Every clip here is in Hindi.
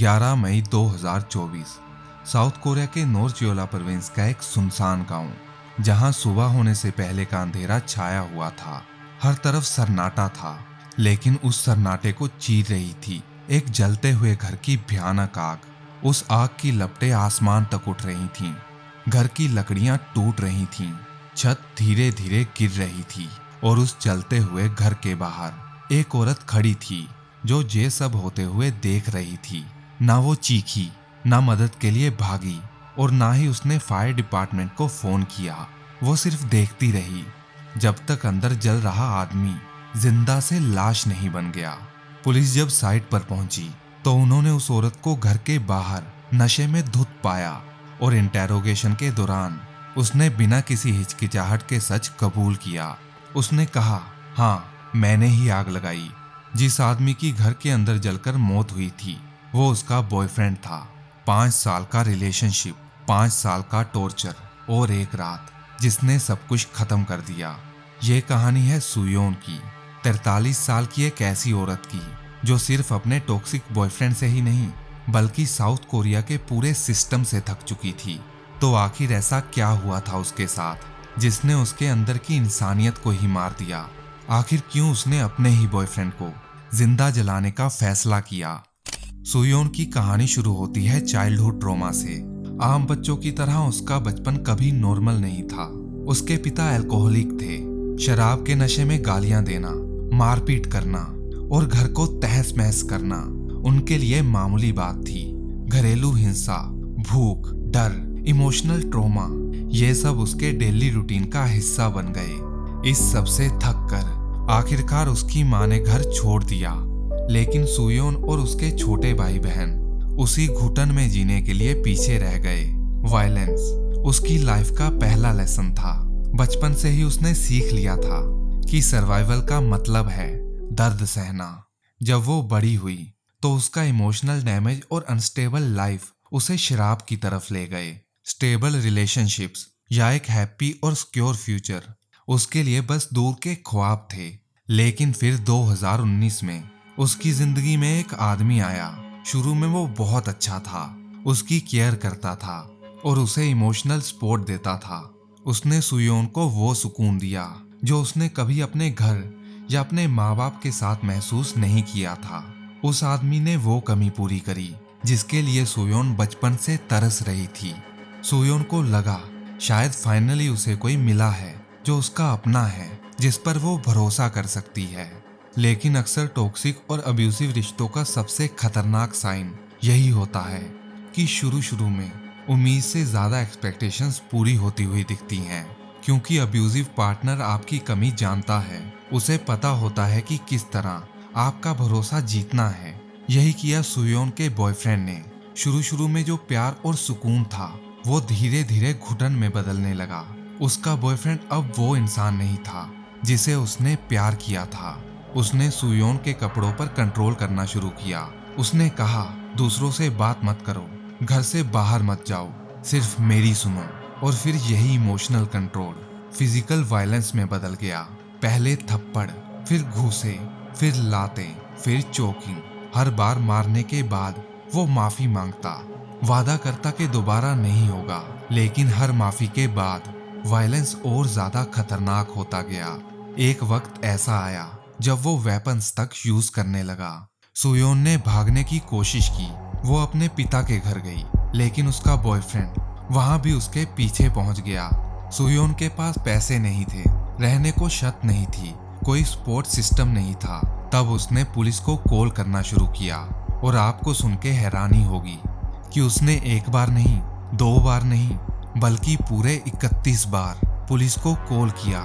11 मई 2024 साउथ कोरिया के नॉर्थ योला प्रोविंस का एक सुनसान गांव, जहां सुबह होने से पहले का अंधेरा छाया हुआ था। हर तरफ सन्नाटा था, लेकिन उस सन्नाटे को चीर रही थी एक जलते हुए घर की भयानक आग। उस आग की लपटें आसमान तक उठ रही थीं। घर की लकड़ियां टूट रही थीं, छत धीरे धीरे गिर रही थी और उस जलते हुए घर के बाहर एक औरत खड़ी थी जो ये सब होते हुए देख रही थी। ना वो चीखी, ना मदद के लिए भागी और ना ही उसने फायर डिपार्टमेंट को फोन किया। वो सिर्फ देखती रही जब तक अंदर जल रहा आदमी जिंदा से लाश नहीं बन गया। पुलिस जब साइट पर पहुंची तो उन्होंने उस औरत को घर के बाहर नशे में धुत पाया और इंटेरोगेशन के दौरान उसने बिना किसी हिचकिचाहट के सच कबूल किया। उसने कहा, हाँ, मैंने ही आग लगाई। जिस आदमी की घर के अंदर जलकर मौत हुई थी वो उसका बॉयफ्रेंड था। 5 साल का रिलेशनशिप, 5 साल का टॉर्चर और एक रात जिसने सब कुछ खत्म कर दिया। ये कहानी है सुयोन की, 43 साल की एक ऐसी औरत की जो सिर्फ अपने टॉक्सिक बॉयफ्रेंड से ही नहीं बल्कि साउथ कोरिया के पूरे सिस्टम से थक चुकी थी। तो आखिर ऐसा क्या हुआ था उसके साथ जिसने उसके अंदर की इंसानियत को ही मार दिया? आखिर क्यों उसने अपने ही बॉयफ्रेंड को जिंदा जलाने का फैसला किया? सुयोन की कहानी शुरू होती है चाइल्डहुड ट्रॉमा से। आम बच्चों की तरह उसका बचपन कभी नॉर्मल नहीं था। उसके पिता अल्कोहलिक थे। शराब के नशे में गालियां देना, मारपीट करना और घर को तहस महस करना उनके लिए मामूली बात थी। घरेलू हिंसा, भूख, डर, इमोशनल ट्रॉमा, ये सब उसके डेली रूटीन का हिस्सा बन गए। इस सब से थक कर आखिरकार उसकी माँ ने घर छोड़ दिया, लेकिन सुयोन और उसके छोटे भाई बहन उसी घुटन में जीने के लिए पीछे रह गए। वायलेंस उसकी लाइफ का पहला लेसन था। बचपन से ही उसने सीख लिया था कि सर्वाइवल का मतलब है दर्द सहना। जब वो बड़ी हुई तो उसका इमोशनल डैमेज और अनस्टेबल लाइफ उसे शराब की तरफ ले गए। स्टेबल रिलेशनशिप्स या एक हैप्पी और सिक्योर फ्यूचर उसके लिए बस दूर के ख्वाब थे। लेकिन फिर 2019 में उसकी जिंदगी में एक आदमी आया। शुरू में वो बहुत अच्छा था, उसकी केयर करता था और उसे इमोशनल सपोर्ट देता था। उसने सुयोन को वो सुकून दिया जो उसने कभी अपने घर या अपने माँ बाप के साथ महसूस नहीं किया था। उस आदमी ने वो कमी पूरी करी जिसके लिए सुयोन बचपन से तरस रही थी। सुयोन को लगा शायद फाइनली उसे कोई मिला है जो उसका अपना है, जिस पर वो भरोसा कर सकती है। लेकिन अक्सर टॉक्सिक और अब्यूसिव रिश्तों का सबसे खतरनाक साइन यही होता है कि शुरू में उम्मीद से ज्यादा एक्सपेक्टेशंस पूरी होती हुई दिखती हैं। क्योंकि अब्यूसिव पार्टनर आपकी कमी जानता है, उसे पता होता है कि किस तरह आपका भरोसा जीतना है। यही किया सुयोन के बॉयफ्रेंड ने। शुरू में जो प्यार और सुकून था वो धीरे धीरे घुटन में बदलने लगा। उसका बॉयफ्रेंड अब वो इंसान नहीं था जिसे उसने प्यार किया था। उसने सुयोन के कपड़ों पर कंट्रोल करना शुरू किया। उसने कहा, दूसरों से बात मत करो, घर से बाहर मत जाओ, सिर्फ मेरी सुनो। और फिर यही इमोशनल कंट्रोल फिजिकल वायलेंस में बदल गया। पहले थप्पड़, फिर घूंसे, फिर लाते, फिर चोकिंग। हर बार मारने के बाद वो माफी मांगता, वादा करता कि दोबारा नहीं होगा। लेकिन हर माफी के बाद वायलेंस और ज्यादा खतरनाक होता गया। एक वक्त ऐसा आया जब वो वेपन्स तक यूज करने लगा। सुयोन ने भागने की कोशिश की। वो अपने पिता के घर गई, लेकिन उसका बॉयफ्रेंड वहां भी उसके पीछे पहुंच गया। सुयोन के पास पैसे नहीं थे, रहने को छत नहीं थी, कोई सपोर्ट सिस्टम नहीं था। तब उसने पुलिस को कॉल करना शुरू किया। और आपको सुन के हैरानी होगी कि उसने एक बार नहीं, 2 बार नहीं, बल्कि पूरे 31 बार पुलिस को कॉल किया,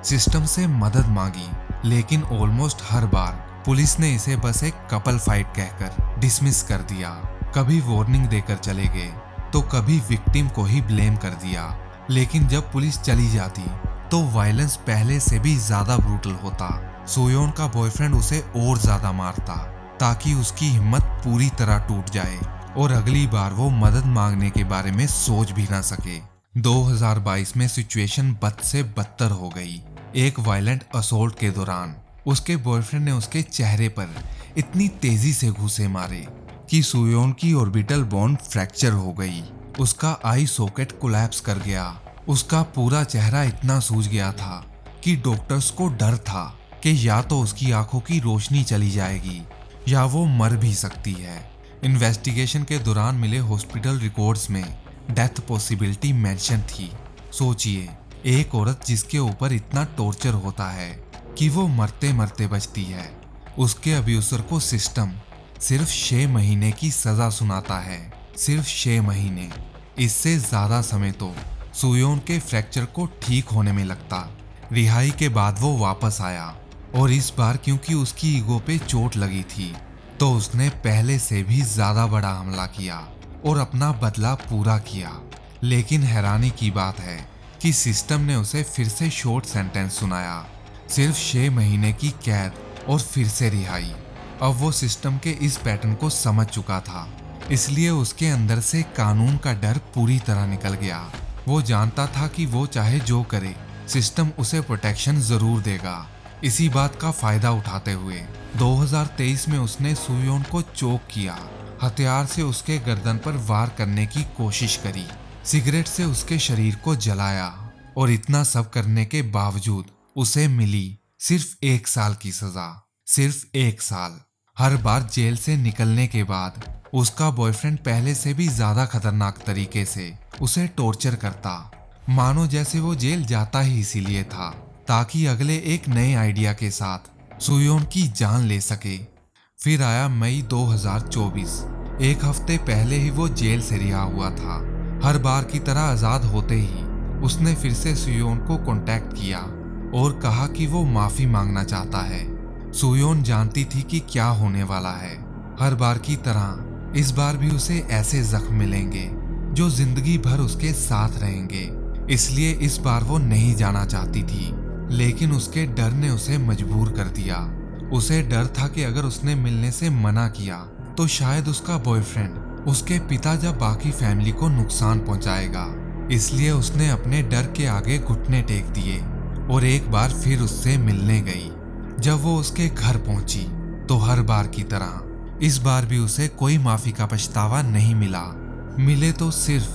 सिस्टम से मदद मांगी। लेकिन ऑलमोस्ट हर बार पुलिस ने इसे बस एक कपल फाइट कहकर डिसमिस कर दिया। कभी वार्निंग देकर चले गए तो कभी विक्टिम को ही ब्लेम कर दिया। लेकिन जब पुलिस चली जाती तो वायलेंस पहले से भी ज्यादा ब्रूटल होता। सुयोन का बॉयफ्रेंड उसे और ज्यादा मारता ताकि उसकी हिम्मत पूरी तरह टूट जाए और अगली बार वो मदद मांगने के बारे में सोच भी ना सके। 2022 में सिचुएशन बद से बदतर हो गई। एक वायलेंट असोल्ट के दौरान उसके बॉयफ्रेंड ने उसके चेहरे पर इतनी तेजी से घूंसे मारे कि सुयोन की ऑर्बिटल बोन फ्रैक्चर हो गई। उसका आई सॉकेट कोलैप्स कर गया। उसका पूरा चेहरा इतना सूज गया था कि डॉक्टर्स को डर था कि या तो उसकी आंखों की रोशनी चली जाएगी या वो मर भी सकती है। इन्वेस्टिगेशन के दौरान मिले हॉस्पिटल रिकॉर्ड्स में डेथ पॉसिबिलिटी मेंशन थी। सोचिए, एक औरत जिसके ऊपर इतना टॉर्चर होता है कि वो मरते मरते बचती है, उसके अब्यूसर को सिस्टम सिर्फ 6 महीने की सजा सुनाता है। सिर्फ 6 महीने। इससे ज्यादा समय तो सुयोन के फ्रैक्चर को ठीक होने में लगता। रिहाई के बाद वो वापस आया और इस बार क्योंकि उसकी ईगो पे चोट लगी थी तो उसने पहले से भी ज्यादा बड़ा हमला किया और अपना बदला पूरा किया। लेकिन हैरानी की बात है कि सिस्टम ने उसे फिर से शॉर्ट सेंटेंस सुनाया। सिर्फ 6 महीने की कैद और फिर से रिहाई। अब वो सिस्टम के इस पैटर्न को समझ चुका था, इसलिए उसके अंदर से कानून का डर पूरी तरह निकल गया। वो जानता था कि वो चाहे जो करे, सिस्टम उसे प्रोटेक्शन जरूर देगा। इसी बात का फायदा उठाते हुए 2023 में उसने सुयोन को चोक किया, हथियार से उसके गर्दन पर वार करने की कोशिश करी, सिगरेट से उसके शरीर को जलाया और इतना सब करने के बावजूद उसे मिली सिर्फ 1 साल की सजा। सिर्फ 1 साल। हर बार जेल से निकलने के बाद उसका बॉयफ्रेंड पहले से भी ज्यादा खतरनाक तरीके से उसे टॉर्चर करता, मानो जैसे वो जेल जाता ही इसीलिए था ताकि अगले एक नए आइडिया के साथ सुयोन की जान ले सके। फिर आया मई 2024। एक हफ्ते पहले ही वो जेल से रिहा हुआ था। हर बार की तरह आजाद होते ही उसने फिर से सुयोन को कांटेक्ट किया और कहा कि वो माफी मांगना चाहता है। सुयोन जानती थी कि क्या होने वाला है। हर बार की तरह इस बार भी उसे ऐसे जख्म मिलेंगे जो जिंदगी भर उसके साथ रहेंगे। इसलिए इस बार वो नहीं जाना चाहती थी, लेकिन उसके डर ने उसे मजबूर कर दिया। उसे डर था कि अगर उसने मिलने से मना किया तो शायद उसका बॉयफ्रेंड उसके पिता या बाकी फैमिली को नुकसान पहुंचाएगा। इसलिए उसने अपने डर के आगे घुटने टेक दिए और एक बार फिर उससे मिलने गई। जब वो उसके घर पहुंची तो हर बार की तरह इस बार भी उसे कोई माफी का पछतावा नहीं मिला। मिले तो सिर्फ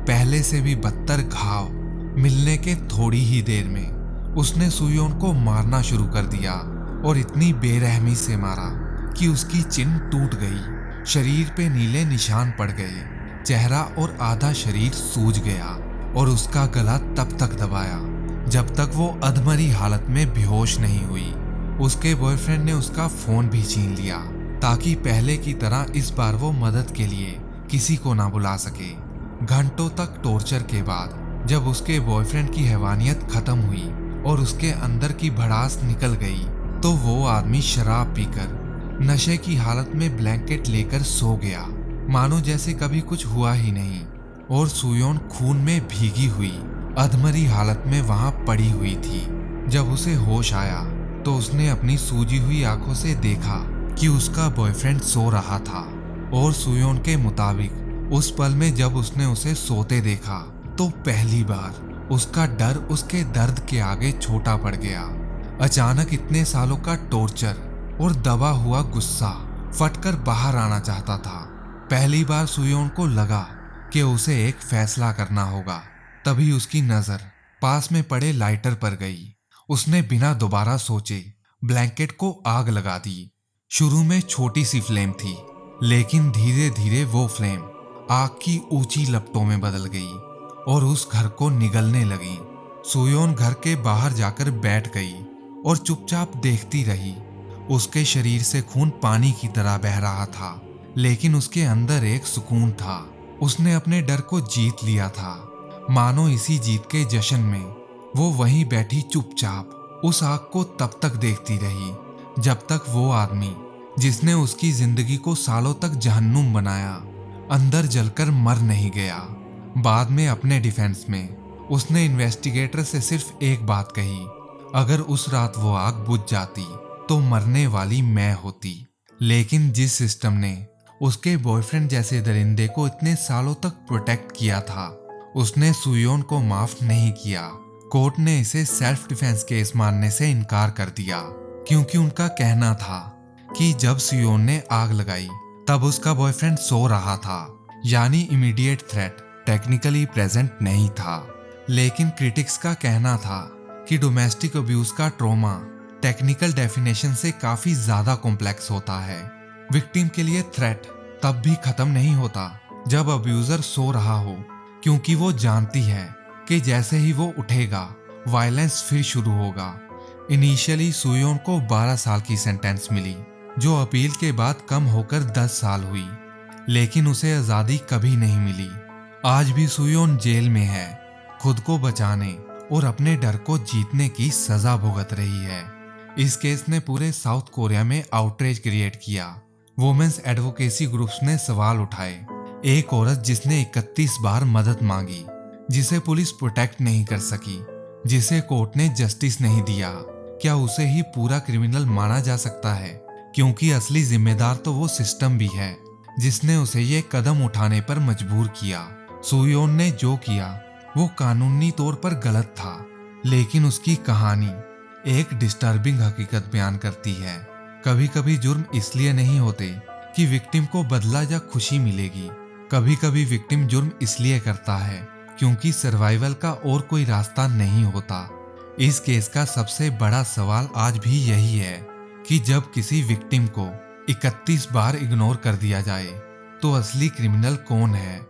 पहले से भी बदतर घाव। मिलने के थोड़ी ही देर में उसने सुयोन को मारना शुरू कर दिया और इतनी बेरहमी से मारा कि उसकी चिन टूट गई, शरीर पे नीले निशान पड़ गए, चेहरा और आधा शरीर सूज गया और उसका गला तब तक दबाया जब तक वो अधमरी हालत में बेहोश नहीं हुई। उसके बॉयफ्रेंड ने उसका फोन भी छीन लिया ताकि पहले की तरह इस बार वो मदद के लिए किसी को ना बुला सके। घंटों तक टॉर्चर के बाद जब उसके बॉयफ्रेंड की हैवानियत खत्म हुई और उसके अंदर की भड़ास निकल गई तो वो आदमी शराब पीकर नशे की हालत में ब्लैंकेट लेकर सो गया, मानो जैसे कभी कुछ हुआ ही नहीं। और सुयोन खून में भीगी हुई अधमरी हालत में वहां पड़ी हुई थी। जब उसे होश आया तो उसने अपनी सूजी हुई आंखों से देखा कि उसका बॉयफ्रेंड सो रहा था। और सुयोन के मुताबिक उस पल में जब उसने उसे सोते देखा तो पहली बार उसका डर उसके दर्द के आगे छोटा पड़ गया। अचानक इतने सालों का टॉर्चर और दबा हुआ गुस्सा फटकर बाहर आना चाहता था। पहली बार सुयोन को लगा कि उसे एक फैसला करना होगा। तभी उसकी नजर पास में पड़े लाइटर पर गई। उसने बिना दोबारा सोचे ब्लैंकेट को आग लगा दी। शुरू में छोटी सी फ्लेम थी, लेकिन धीरे धीरे वो फ्लेम आग की ऊंची लपटों में बदल गई और उस घर को निगलने लगी। सुयोन घर के बाहर जाकर बैठ गई और चुपचाप देखती रही। उसके शरीर से खून पानी की तरह बह रहा था, लेकिन उसके अंदर एक सुकून था। उसने अपने डर को जीत लिया था। मानो इसी जीत के जश्न में वो वहीं बैठी चुपचाप उस आग को तब तक देखती रही जब तक वो आदमी जिसने उसकी जिंदगी को सालों तक जहन्नुम बनाया अंदर जलकर मर नहीं गया। बाद में अपने डिफेंस में उसने इन्वेस्टिगेटर से सिर्फ एक बात कही, अगर उस रात वो आग बुझ जाती तो मरने वाली मैं होती। लेकिन जिस सिस्टम ने उसके बॉयफ्रेंड जैसे दरिंदे को इतने सालों तक प्रोटेक्ट किया था, उसने सुयोन को माफ नहीं किया। कोर्ट ने इसे सेल्फ डिफेंस केस मानने से इनकार कर दिया, क्योंकि उनका कहना था कि जब सुयोन ने आग लगाई तब उसका बॉयफ्रेंड सो रहा था, यानी इमीडिएट थ्रेट टेक्निकली प्रेजेंट नहीं था। लेकिन क्रिटिक्स का कहना था कि डोमेस्टिक अब्यूज का ट्रॉमा टेक्निकल डेफिनेशन से काफी ज्यादा कॉम्प्लेक्स होता है। विक्टिम के लिए थ्रेट तब भी खत्म नहीं होता जब अब्यूजर सो रहा हो, क्योंकि वो जानती है कि जैसे ही वो उठेगा वायलेंस फिर शुरू होगा। इनिशियली सुयोन को 12 साल की सेंटेंस मिली, जो अपील के बाद कम होकर 10 साल हुई, लेकिन उसे आजादी कभी नहीं मिली। आज भी सुयोन जेल में है, खुद को बचाने और अपने डर को जीतने की सजा भुगत रही है। इस केस ने पूरे साउथ कोरिया में आउटरेज क्रिएट किया। वुमेन्स एडवोकेसी ग्रुप्स ने सवाल उठाए। एक औरत जिसने 31 बार मदद मांगी, जिसे पुलिस प्रोटेक्ट नहीं कर सकी, जिसे कोर्ट ने जस्टिस नहीं दिया, क्या उसे ही पूरा क्रिमिनल माना जा सकता है? क्योंकि असली जिम्मेदार तो वो सिस्टम भी है जिसने उसे ये कदम उठाने पर मजबूर किया। सुयोन ने जो किया वो कानूनी तौर पर गलत था, लेकिन उसकी कहानी एक डिस्टर्बिंग हकीकत बयान करती है। कभी कभी जुर्म इसलिए नहीं होते कि विक्टिम को बदला या खुशी मिलेगी। कभी कभी विक्टिम जुर्म इसलिए करता है क्योंकि सर्वाइवल का और कोई रास्ता नहीं होता। इस केस का सबसे बड़ा सवाल आज भी यही है कि जब किसी विक्टिम को 31 बार इग्नोर कर दिया जाए तो असली क्रिमिनल कौन है?